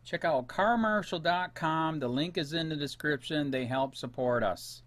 Check out carmarshal.com. The link is in the description. They help support us.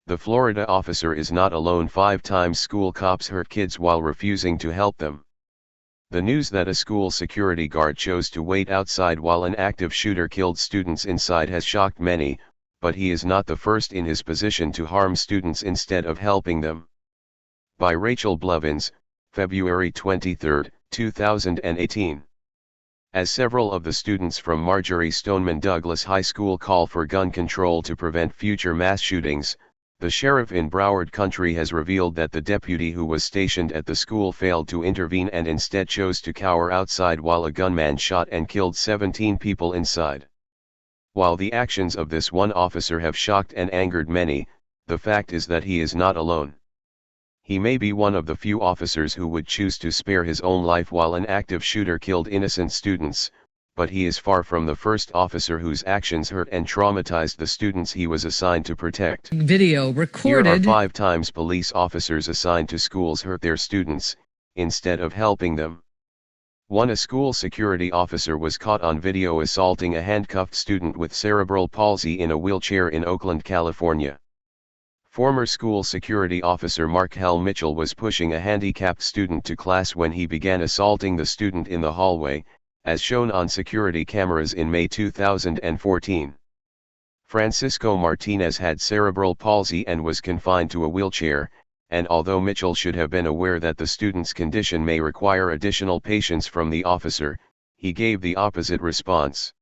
The Florida officer is not alone. 5 times school cops hurt kids while refusing to help them. The news that a school security guard chose to wait outside while an active shooter killed students inside has shocked many, but he is not the first in his position to harm students instead of helping them. By Rachel Blevins, February 23, 2018. As several of the students from Marjory Stoneman Douglas High School call for gun control to prevent future mass shootings, the sheriff in Broward County has revealed that the deputy who was stationed at the school failed to intervene and instead chose to cower outside while a gunman shot and killed 17 people inside. While the actions of this one officer have shocked and angered many, the fact is that he is not alone. He may be one of the few officers who would choose to spare his own life while an active shooter killed innocent students, but he is far from the first officer whose actions hurt and traumatized the students he was assigned to protect. Video recorded. Here are 5 times police officers assigned to schools hurt their students, instead of helping them. 1. A school security officer was caught on video assaulting a handcuffed student with cerebral palsy in a wheelchair in Oakland, California. Former school security officer Mark Hell Mitchell was pushing a handicapped student to class when he began assaulting the student in the hallway, as shown on security cameras in May 2014. Francisco Martinez had cerebral palsy and was confined to a wheelchair, and although Mitchell should have been aware that the student's condition may require additional patience from the officer, he gave the opposite response.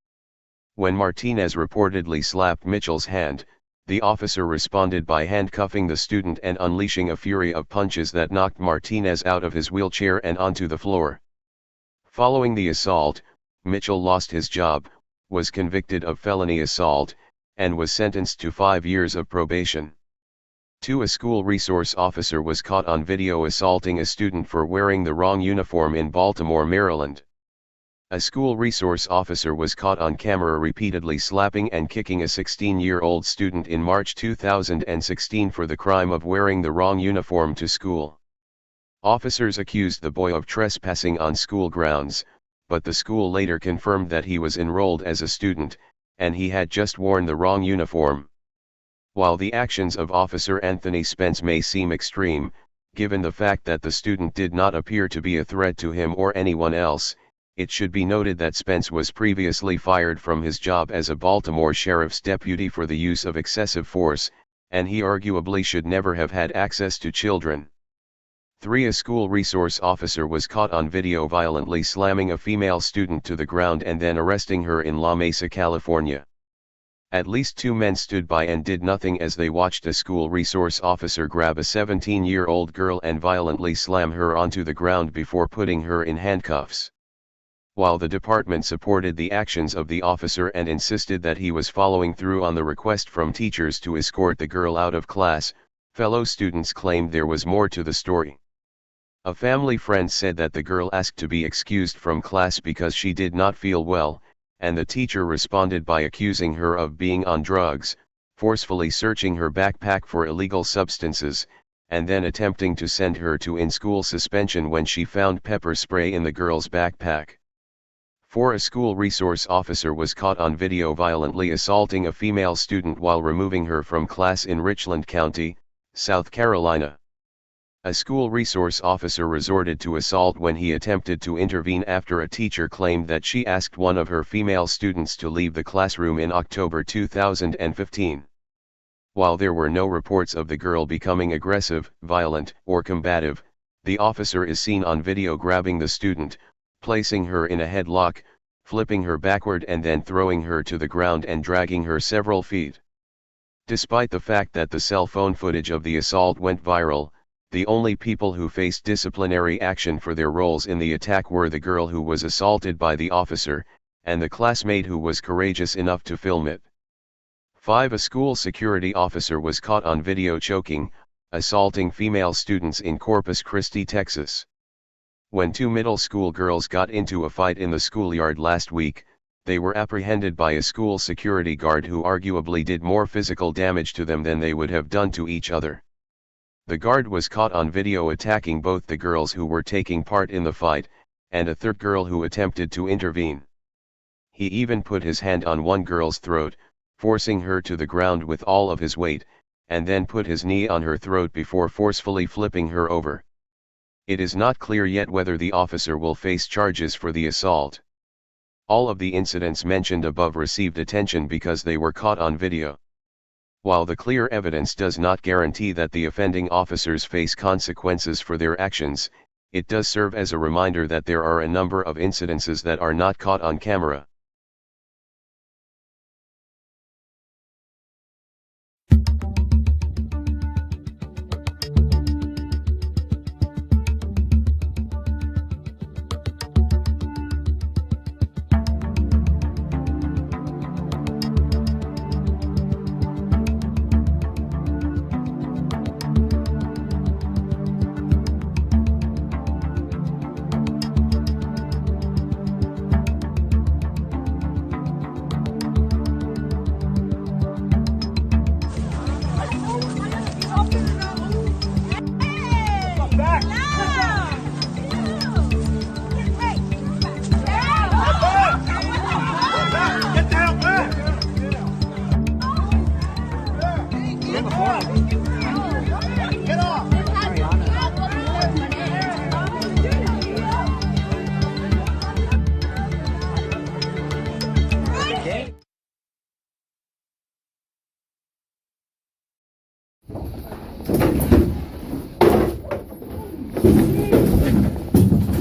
When Martinez reportedly slapped Mitchell's hand, the officer responded by handcuffing the student and unleashing a fury of punches that knocked Martinez out of his wheelchair and onto the floor. Following the assault, Mitchell lost his job, was convicted of felony assault, and was sentenced to 5 years of probation. 2. A school resource officer was caught on video assaulting a student for wearing the wrong uniform in Baltimore, Maryland. A school resource officer was caught on camera repeatedly slapping and kicking a 16-year-old student in March 2016 for the crime of wearing the wrong uniform to school. Officers accused the boy of trespassing on school grounds, but the school later confirmed that he was enrolled as a student, and he had just worn the wrong uniform. While the actions of Officer Anthony Spence may seem extreme, given the fact that the student did not appear to be a threat to him or anyone else, it should be noted that Spence was previously fired from his job as a Baltimore sheriff's deputy for the use of excessive force, and he arguably should never have had access to children. 3. A school resource officer was caught on video violently slamming a female student to the ground and then arresting her in La Mesa, California. At least 2 men stood by and did nothing as they watched a school resource officer grab a 17-year-old girl and violently slam her onto the ground before putting her in handcuffs. While the department supported the actions of the officer and insisted that he was following through on the request from teachers to escort the girl out of class, fellow students claimed there was more to the story. A family friend said that the girl asked to be excused from class because she did not feel well, and the teacher responded by accusing her of being on drugs, forcefully searching her backpack for illegal substances, and then attempting to send her to in-school suspension when she found pepper spray in the girl's backpack. 4. A school resource officer was caught on video violently assaulting a female student while removing her from class in Richland County, South Carolina. A school resource officer resorted to assault when he attempted to intervene after a teacher claimed that she asked one of her female students to leave the classroom in October 2015. While there were no reports of the girl becoming aggressive, violent, or combative, the officer is seen on video grabbing the student, placing her in a headlock, flipping her backward and then throwing her to the ground and dragging her several feet. Despite the fact that the cell phone footage of the assault went viral, the only people who faced disciplinary action for their roles in the attack were the girl who was assaulted by the officer, and the classmate who was courageous enough to film it. 5. A school security officer was caught on video choking, assaulting female students in Corpus Christi, Texas. When 2 middle school girls got into a fight in the schoolyard last week, they were apprehended by a school security guard who arguably did more physical damage to them than they would have done to each other. The guard was caught on video attacking both the girls who were taking part in the fight, and a third girl who attempted to intervene. He even put his hand on one girl's throat, forcing her to the ground with all of his weight, and then put his knee on her throat before forcefully flipping her over. It is not clear yet whether the officer will face charges for the assault. All of the incidents mentioned above received attention because they were caught on video. While the clear evidence does not guarantee that the offending officers face consequences for their actions, it does serve as a reminder that there are a number of incidences that are not caught on camera.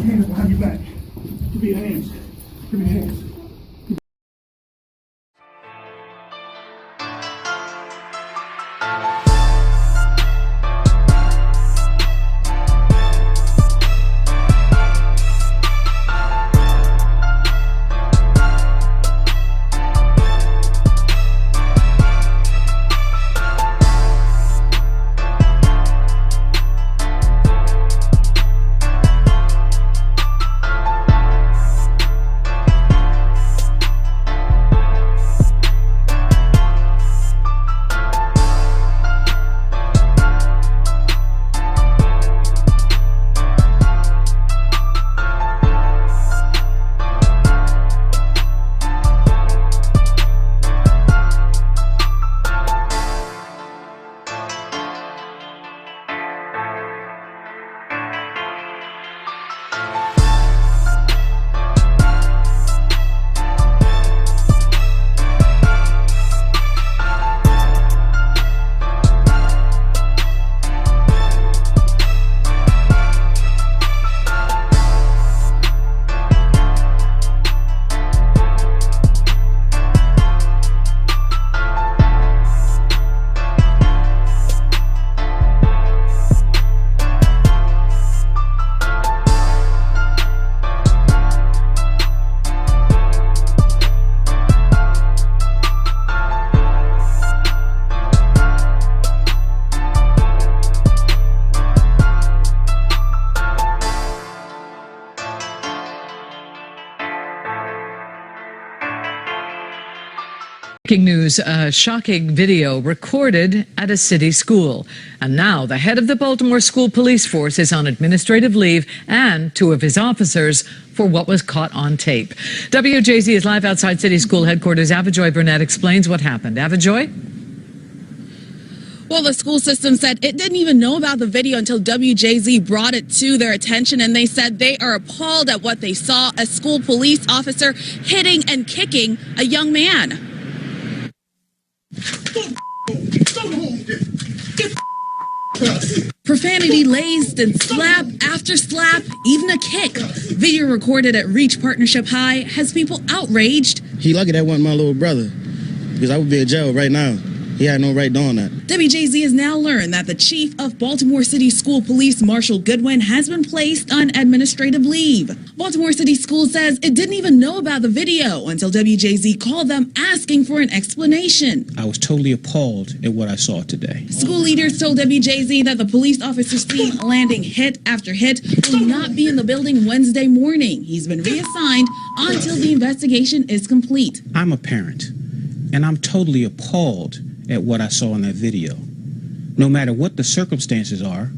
Hands behind your back. Give me your hands. Give me your hands. Breaking news, a shocking video recorded at a city school. And now the head of the Baltimore School Police Force is on administrative leave, and 2 of his officers for what was caught on tape. WJZ is live outside City School headquarters. Avajoy Burnett explains what happened. Avajoy? Well, the school system said it didn't even know about the video until WJZ brought it to their attention, and they said they are appalled at what they saw, a school police officer hitting and kicking a young man. Profanity laced and slap after slap, even a kick. Video recorded at Reach Partnership High has people outraged. He lucky that wasn't my little brother, because I would be in jail right now. He had no right doing that. WJZ has now learned that the chief of Baltimore City School Police, Marshall Goodwin, has been placed on administrative leave. Baltimore City Schools says it didn't even know about the video until WJZ called them asking for an explanation. I was totally appalled at what I saw today. School leaders told WJZ that the police officer seen landing hit after hit will not be in the building Wednesday morning. He's been reassigned until the investigation is complete. I'm a parent, and I'm totally appalled at what I saw in that video. No matter what the circumstances are,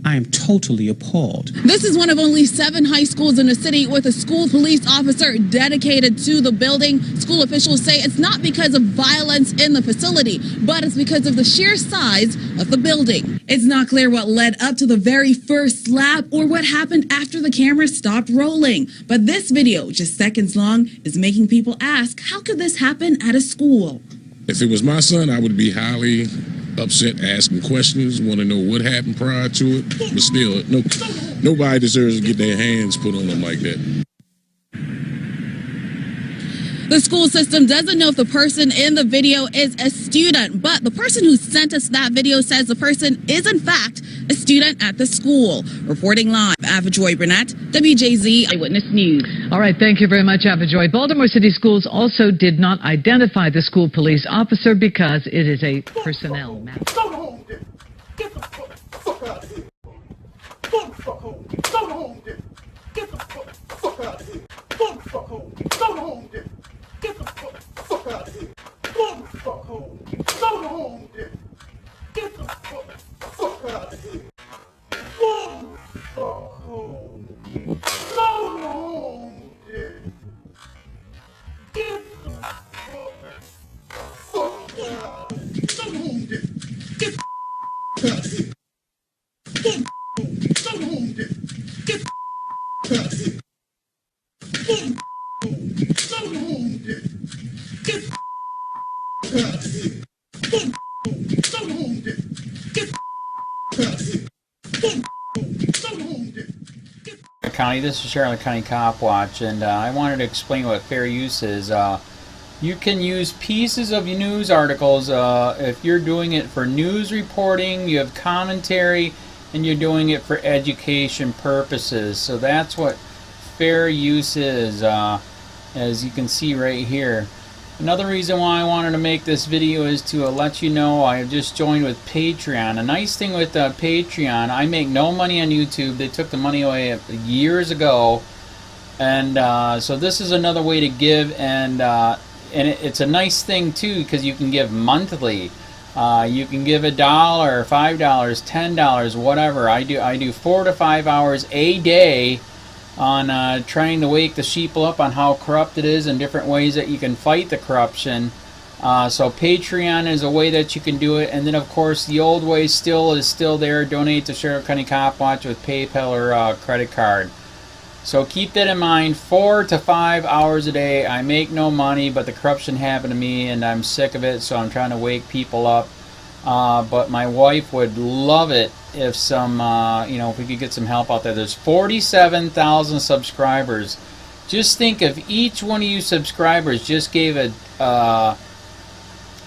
I am totally appalled. This is one of only 7 high schools in the city with a school police officer dedicated to the building. School officials say it's not because of violence in the facility, but it's because of the sheer size of the building. It's not clear what led up to the very first slap or what happened after the camera stopped rolling. But this video, just seconds long, is making people ask, how could this happen at a school? If it was my son, I would be highly upset, asking questions, want to know what happened prior to it. But still, nobody deserves to get their hands put on them like that. The school system doesn't know if the person in the video is a student, but the person who sent us that video says the person is in fact a student at the school. Reporting live, Avajoy Burnett, WJZ Eyewitness News. All right, thank you very much, Avajoy. Baltimore City Schools also did not identify the school police officer because it is a personnel matter. Go home, then. Get the fuck out of here. Go the fuck home. Go home, then. Get the fuck out of here. Go the fuck home. Go home, then. Get the fuck out of here. Go the fuck home. Go home, then. Get the fuck out of here. Go the fuck home. Go home, then. Get the fuck out of here. Go home, then. Get the out of here. Go home, then. Get the out of here. Go home, then. Get the out of here. Go home, then. Get the out of here. Go home, then. County, this is Charlotte County Cop Watch, and I wanted to explain what fair use is. You can use pieces of news articles if you're doing it for news reporting, you have commentary, and you're doing it for education purposes. So that's what fair use is, as you can see right here. Another reason why I wanted to make this video is to let you know I have just joined with Patreon. A nice thing with Patreon, I make no money on YouTube. They took the money away years ago, and so this is another way to give, and it's a nice thing too because you can give monthly. You can give $1, $5, $10, whatever. I do 4 to 5 hours a day on trying to wake the sheeple up on how corrupt it is and different ways that you can fight the corruption. So Patreon is a way that you can do it, and then of course the old way is still there. Donate to Sheriff County Cop Watch with PayPal or credit card. So keep that in mind. 4 to 5 hours a day. I make no money, but the corruption happened to me and I'm sick of it, so I'm trying to wake people up. But my wife would love it if if we could get some help out there. There's 47,000 subscribers. Just think if each one of you subscribers just gave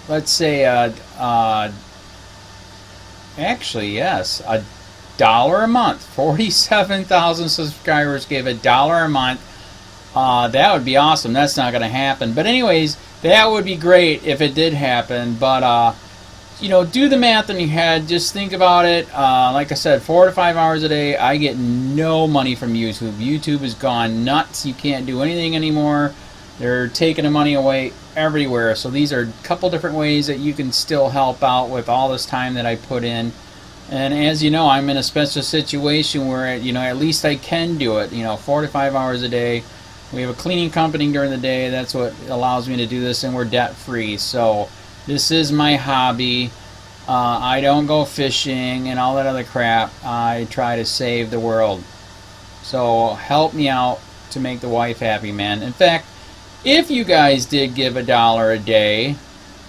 let's say actually yes, $1 a month. 47,000 subscribers gave $1 a month. That would be awesome. That's not going to happen. But anyways, that would be great if it did happen. But do the math in your head. Just think about it. Like I said, 4 to 5 hours a day. I get no money from YouTube. YouTube has gone nuts. You can't do anything anymore. They're taking the money away everywhere. So these are a couple different ways that you can still help out with all this time that I put in. And as you know, I'm in a special situation where, at least I can do it. 4 to 5 hours a day. We have a cleaning company during the day. That's what allows me to do this, and we're debt free. So this is my hobby. I don't go fishing and all that other crap. I try to save the world. So help me out to make the wife happy, man. In fact, if you guys did give $1 a day,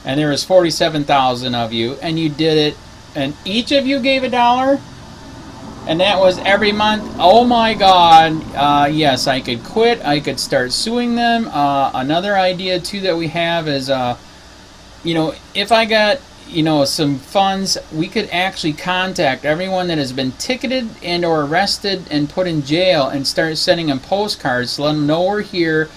and there was 47,000 of you, and you did it, and each of you gave $1, And that was every month. Oh my God. Yes, I could quit. I could start suing them. Another idea too that we have is, you know, if I got, you know, some funds, we could actually contact everyone that has been ticketed and or arrested and put in jail and start sending them postcards to let them know we're here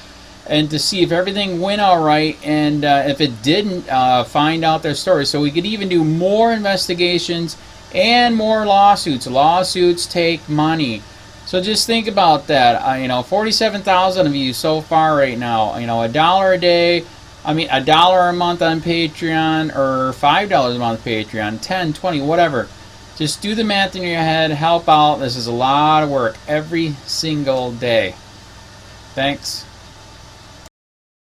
and to see if everything went all right, and if it didn't, find out their story. So we could even do more investigations and more lawsuits. Lawsuits take money. So just think about that. You know, 47,000 of you so far right now. You know, $1 a day. I mean, $1 a month on Patreon, or $5 a month Patreon, 10, 20, whatever. Just do the math in your head, help out. This is a lot of work every single day. Thanks.